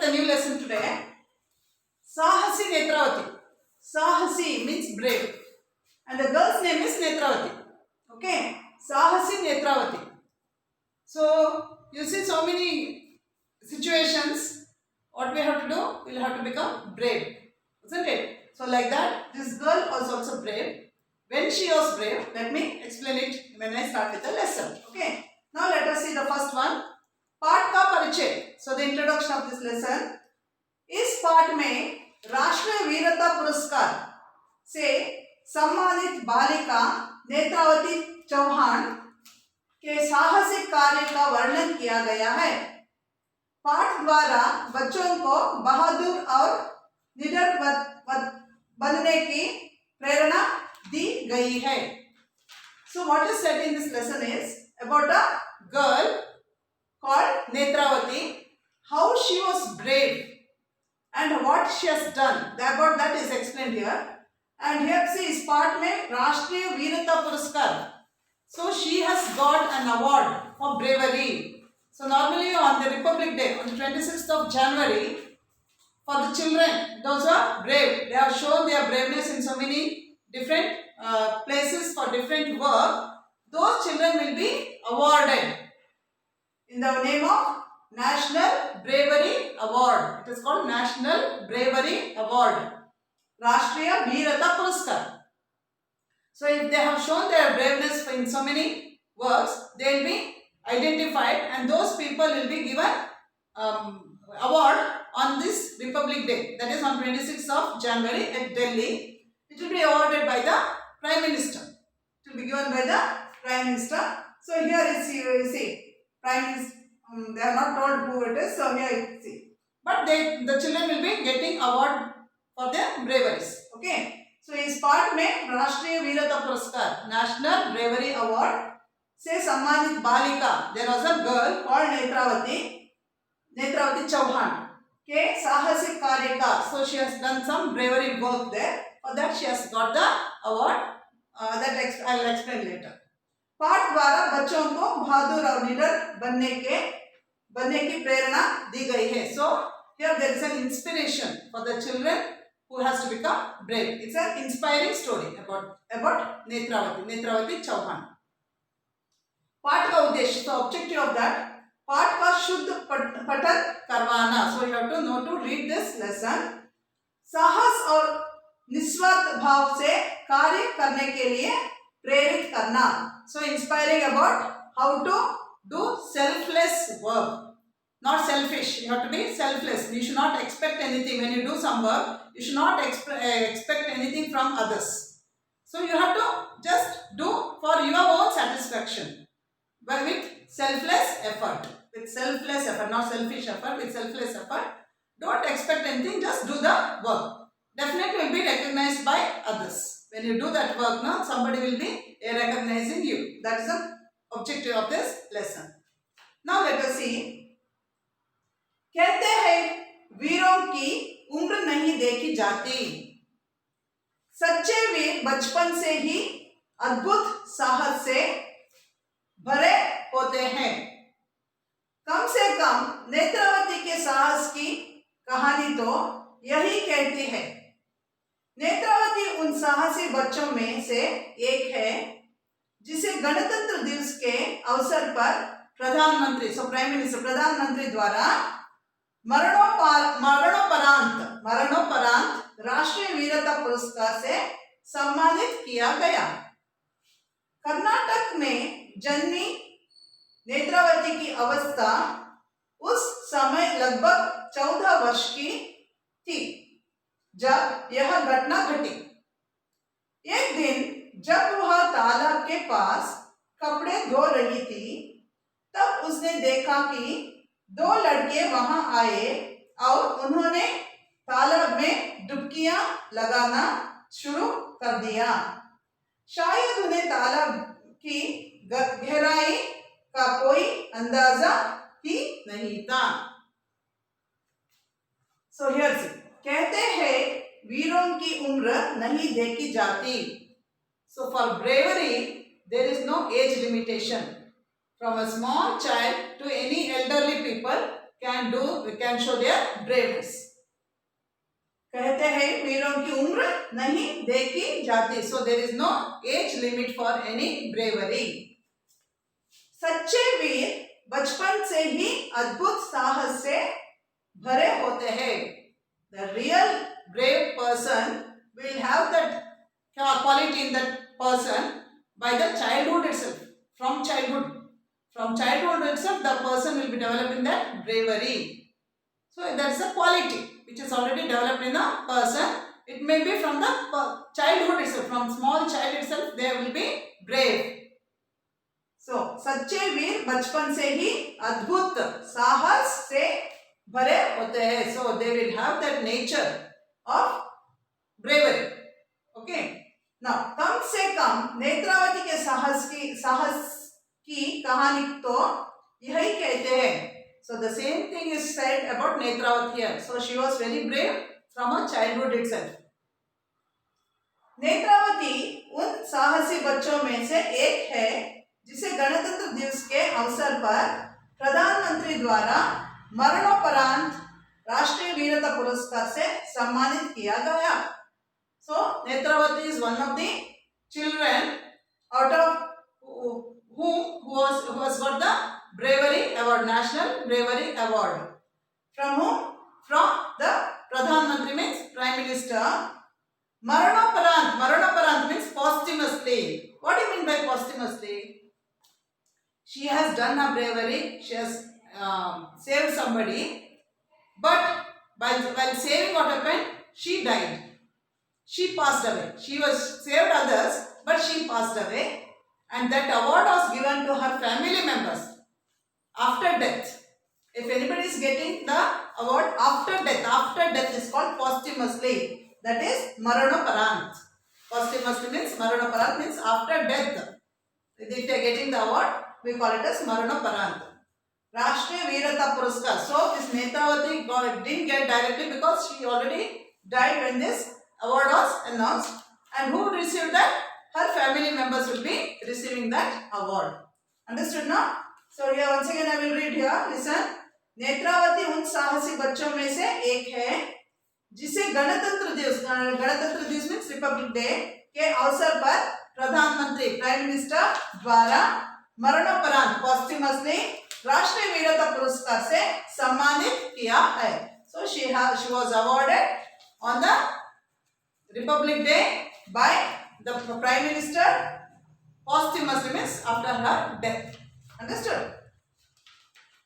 the new lesson today. Sahasi Netravati. Sahasi means brave. And the girl's name is Netravati. Okay. Sahasi Netravati. So, you see so many situations. What we have to do? We will have to become brave. Isn't it? So, like that, this girl was also brave. When she was brave, let me explain it when I start with the lesson. Okay. Now, let us see the first one. पाठ का परिचय. So, the introduction of this lesson. इस पाठ में राष्ट्रीय वीरता पुरस्कार से सम्मानित बालिका नेत्रावती चौहान के साहसिक कार्य का वर्णन किया गया है. पाठ द्वारा बच्चों को बहादुर और निडर बनने की प्रेरणा दी गई है. So what is said in this lesson is about a girl called Netravati, how she was brave and what she has done. About that is explained here. And here see is part में राष्ट्रीय वीरता पुरस्कार. So she has got an award for bravery. So normally on the Republic Day, on the 26th of January, for the children, those who are brave, they have shown their braveness in so many different places for different work. Those children will be awarded in the name of National Bravery Award. It is called National Bravery Award. Rashtriya Veerata Puraskar. So if they have shown their braveness in so many works, they will be identified and those people will be given award on this Republic Day. That is on 26th of January at Delhi. It will be awarded by the Prime Minister. It will be given by the Prime Minister. So here is you see Prime Minister. They are not told who it is. So here you see. But the children will be getting award for their braveries. Okay. So इस पाठ में राष्ट्रीय वीरता पुरस्कार national bravery award से सम्मानित बालिका, there was a girl called Netravati Chauhan के साहसिक कार्य का, so she has done some bravery work there. For that she has got the award. That I will explain later. पाठ द्वारा बच्चों को बहादुर और निडर बनने की प्रेरणा दी गई है. So here there is an inspiration for the children who has to become brave. It's an inspiring story about Netravati Chauhan. पाठ का उद्देश्य, so objective of that, पाठ का शुद्ध पठन करवाना. So you have to know to read this lesson. साहस और निस्वार्थ भाव से कार्य करने के लिए प्रेरित करना. So inspiring about how to do selfless work. Not selfish. You have to be selfless. You should not expect anything when you do some work. You should not expect anything from others. So you have to just do for your own satisfaction, but with selfless effort. With selfless effort, not selfish effort. With selfless effort. Don't expect anything. Just do the work. Definitely will be recognized by others. When you do that work, now somebody will be recognizing you. That is the objective of this lesson. Now let us see. कहते हैं वीरों की उम्र नहीं देखी जाती. सच्चे वीर बचपन से ही अद्भुत साहस से भरे होते हैं. कम से कम नेत्रावती के साहस की कहानी तो यही कहती है. नेत्रावती उन साहसी बच्चों में से एक है जिसे गणतंत्र दिवस के अवसर पर प्रधानमंत्री द्वारा मरणोपरांत राष्ट्रीय वीरता पुरस्कार से सम्मानित किया गया. कर्नाटक में जन्मी नेत्रावती की अवस्था उस समय लगभग 14 वर्ष की थी जब यह घटना घटी. एक दिन जब वह तालाब के पास कपड़े धो रही थी तब उसने देखा कि 2 लड़के वहां आए और उन्होंने तालाब में डुबकियां लगाना शुरू कर दिया. शायद उन्हें तालाब की गहराई का कोई अंदाजा ही नहीं था. So here कहते हैं वीरों की उम्र नहीं देखी जाती. So for bravery there is no age limitation. From a small child to any elderly people can do can show their braveness. कहते हैं वीरों की उम्र नहीं देखी जाती. So there is no age limit for any bravery. सच्चे वीर बचपन से ही अद्भुत साहस से भरे होते हैं. The real brave person will have that quality in that person by the childhood itself. From childhood itself, the person will be developing that bravery. So that's a quality which is already developed in a person. It may be from the childhood itself, from small child itself, they will be brave. So सच्चे वीर बचपन से ही अद्भुत साहस से भरे होते हैं. So they will have that nature of bravery. Okay. Now कम से कम नेत्रावती के साहस की कहानी तो यही कहते हैं. So the same thing is said about Netravati here. So she was very brave from her childhood itself. Netravati उन साहसी बच्चों में से एक है जिसे गणतंत्र दिवस के अवसर पर प्रधानमंत्री द्वारा मरणोपरांत राष्ट्रीय वीरता पुरस्कार से सम्मानित किया गया. So Netravati is one of the children out of who was got the bravery award, national bravery award. From whom? From the Pradhan Mantri, means Prime Minister. Maranoparant means posthumously. What do you mean by posthumously? She has done a bravery, she has saved somebody, but while saving, what happened? She died. She passed away. She was saved others, but she passed away. And that award was given to her family members after death. If anybody is getting the award after death is called posthumously. That is Maranoparant. Posthumously means Maranoparant means after death. If they are getting the award, we call it as Maranoparant. Rashtriya Veerata Puraskar. So this Netravati didn't get directly because she already died when this award was announced. And who received that? Her family members will be receiving that award. Understood now? So here once again I will read here. Listen. Netravati उन साहसी बच्चों में से एक है जिसे गणतंत्र दिवस मीन्स रिपब्लिक डे के अवसर पर प्रधानमंत्री प्राइम मिनिस्टर द्वारा मरणोपरांत पॉस्ट्यूमसली राष्ट्रीय वीरता पुरस्कार से सम्मानित किया है. So she was awarded on the Republic Day by the Prime Minister posthumously means after her death. Understood?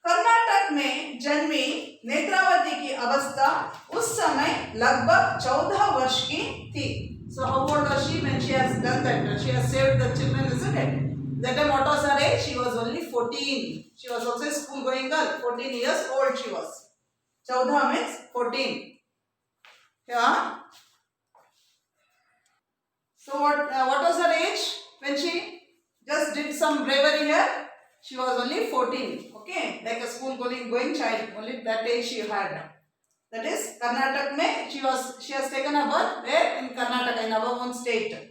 Karnataka में जन्मी नेत्रावती की अवस्था उस समय लगभग 14 वर्ष की थी. So how old was she when she has done that? She has saved the children, isn't it? That time what was her age? She was only 14. She was also a school going girl. 14 years old she was. 14 means 14. Yeah. So what was her age when she just did some bravery here? She was only 14. Okay, like a school going child. Only that age she had. That is Karnataka में she has taken a birth where in Karnataka in our own state.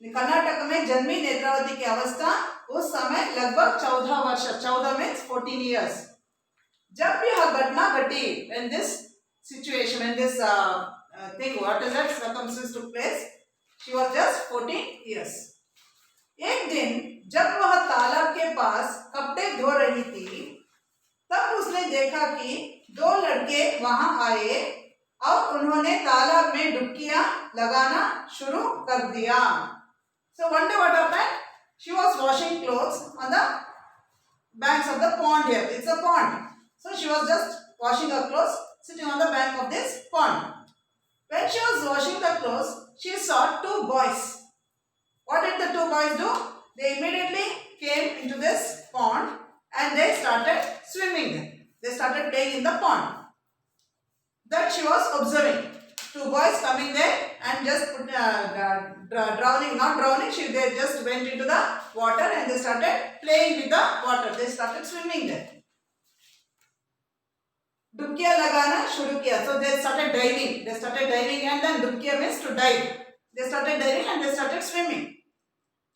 Karnataka में जन्मी नेत्रावती की अवस्था उस समय लगभग 14 वर्ष. 14 means 14 years. जब यह घटना घटी, when this situation, when this thing, what is that circumstance took place, she was just 14 years. एक दिन जब वह तालाब के पास कपड़े धो रही थी, तब उसने देखा कि 2 लड़के वहां आए और उन्होंने तालाब में डुबकियां लगाना शुरू कर दिया. So one day what happened? She was washing clothes on the banks of the pond here. It's a pond. So she was just washing her clothes sitting on the bank of this pond. When she was washing the clothes, she saw 2 boys. What did the 2 boys do? They immediately came into this pond and they started swimming. They started playing in the pond. That she was observing. 2 boys coming there and just drowning, not drowning, they just went into the water and they started playing with the water. They started swimming there. डुबकियां लगाना शुरू किया. So they started diving. They started diving and then डुबकियां means to dive. They started diving and they started swimming.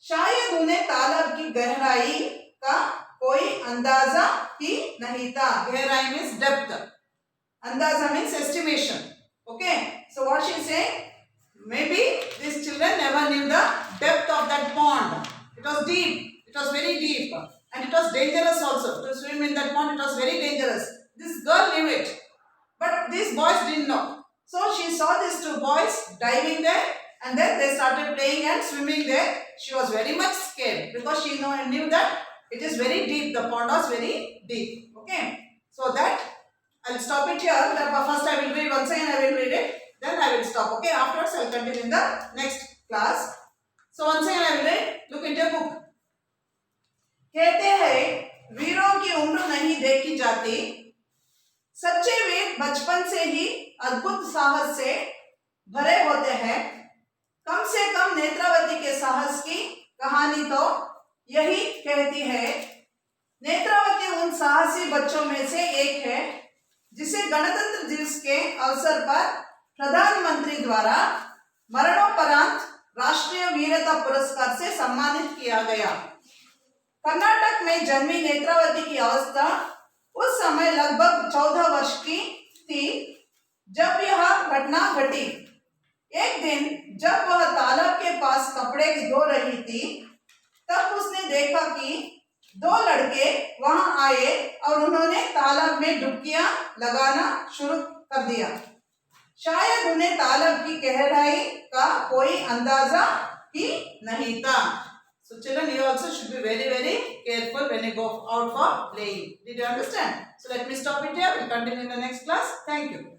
शायद उन्हें तालाब की गहराई का कोई अंदाजा ही नहीं था. गहराई means depth. Andaza means estimation. Okay. So what she is saying? Maybe these children never knew the depth of that pond. It was deep. It was very deep. And it was dangerous also. To swim in that pond, it was very dangerous. This girl knew it. But these boys didn't know. So she saw these two boys diving there, and then they started playing and swimming there. She was very much scared because she knew that it is very deep. The pond was very deep. Okay. So that I'll stop it here. First I will read once again. I will read it. Then I will stop. Okay. Afterwards I will continue in the next class. So once again I will read. Look into your book. कहते हैं वीरों की उम्र नहीं देखी जाती, सच्चे वीर बचपन से ही अद्भुत साहस से भरे होते हैं। कम से कम नेत्रावती के साहस की कहानी तो यही कहती है। नेत्रावती उन साहसी बच्चों में से एक है जिसे गणतंत्र दिवस के अवसर पर प्रधानमंत्री द्वारा मरणोपरांत राष्ट्रीय वीरता पुरस्कार से सम्मानित किया गया। कर्नाटक में जन्मी नेत्रावती की अवस्था उस समय लगभग 14 वर्ष की थी जब यह घटना घटी। एक दिन जब वह तालाब के पास कपड़े धो रही थी, तब उसने देखा कि दो लड़के वहां आए और उन्होंने तालाब में डुबकियां लगाना शुरू कर दिया। शायद उन्हें तालाब की गहराई का कोई अंदाजा ही नहीं था। So children, you also should be very, very careful when you go out for playing. Did you understand? So let me stop it here. We'll continue in the next class. Thank you.